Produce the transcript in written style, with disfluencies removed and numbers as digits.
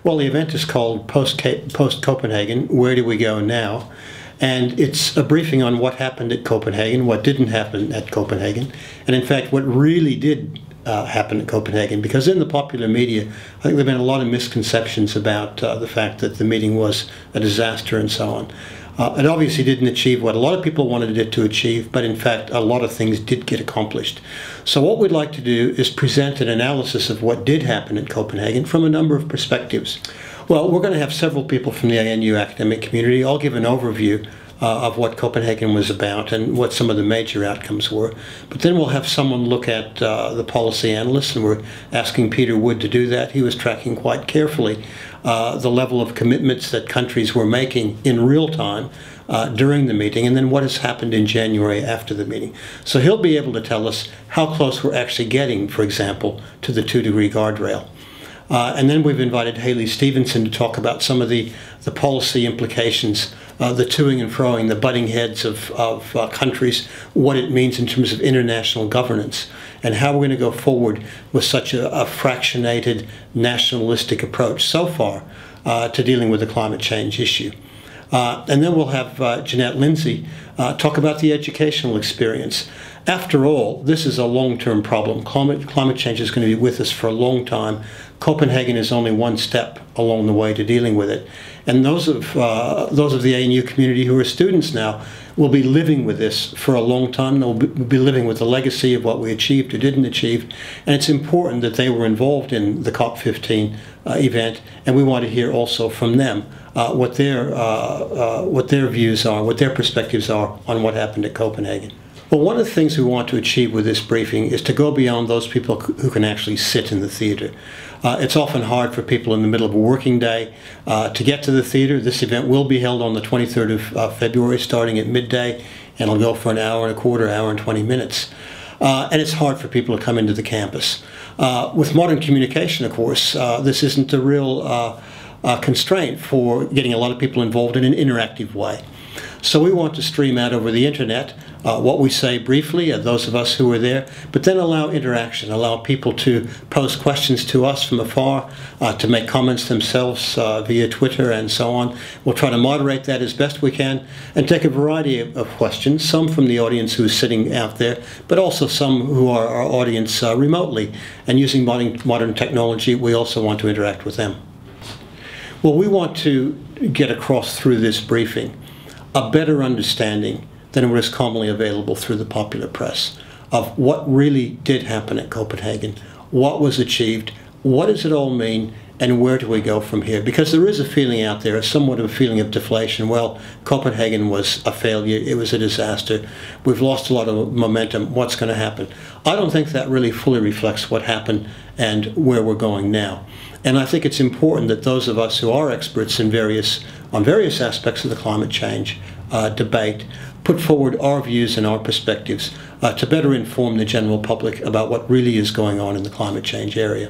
Well, the event is called Post Copenhagen, Where Do We Go Now? And it's a briefing on what happened at Copenhagen, what didn't happen at Copenhagen, and in fact what really did happen at Copenhagen. Because in the popular media, I think there have been a lot of misconceptions about the fact that the meeting was a disaster and so on. It obviously didn't achieve what a lot of people wanted it to achieve, but in fact a lot of things did get accomplished. So what we'd like to do is present an analysis of what did happen at Copenhagen from a number of perspectives. Well, we're going to have several people from the ANU academic community. I'll give an overview of what Copenhagen was about and what some of the major outcomes were. But then we'll have someone look at the policy analysts, and we're asking Peter Wood to do that. He was tracking quite carefully the level of commitments that countries were making in real time during the meeting, and then what has happened in January after the meeting. So he'll be able to tell us how close we're actually getting, for example, to the 2-degree guardrail. And then we've invited Haley Stevenson to talk about some of the policy implications, the toing and froing, the butting heads of countries, what it means in terms of international governance, and how we're going to go forward with such a fractionated nationalistic approach so far to dealing with the climate change issue. And then we'll have Jeanette Lindsay talk about the educational experience. After all, this is a long-term problem. Climate change is going to be with us for a long time. Copenhagen is only one step along the way to dealing with it. And those of the ANU community who are students now will be living with this for a long time. They'll be living with the legacy of what we achieved or didn't achieve. And it's important that they were involved in the COP15 event, and we want to hear also from them what their views are, what their perspectives are on what happened at Copenhagen. Well, one of the things we want to achieve with this briefing is to go beyond those people who can actually sit in the theater. It's often hard for people in the middle of a working day to get to the theater. This event will be held on the 23rd of February, starting at midday, and it'll go for an hour and a quarter, hour and 20 minutes. And it's hard for people to come into the campus. With modern communication, of course, this isn't a real constraint for getting a lot of people involved in an interactive way. So we want to stream out over the internet what we say briefly, those of us who are there, but then allow interaction, allow people to pose questions to us from afar, to make comments themselves via Twitter and so on. We'll try to moderate that as best we can and take a variety of questions, some from the audience who's sitting out there, but also some who are our audience remotely. And using modern technology, we also want to interact with them. Well, we want to get across through this briefing a better understanding than what is commonly available through the popular press of what really did happen at Copenhagen, what was achieved, what does it all mean, and where do we go from here? Because there is a feeling out there, somewhat of a feeling of deflation. Well, Copenhagen was a failure, it was a disaster, we've lost a lot of momentum, what's going to happen? I don't think that really fully reflects what happened and where we're going now. And I think it's important that those of us who are experts on various aspects of the climate change debate put forward our views and our perspectives to better inform the general public about what really is going on in the climate change area.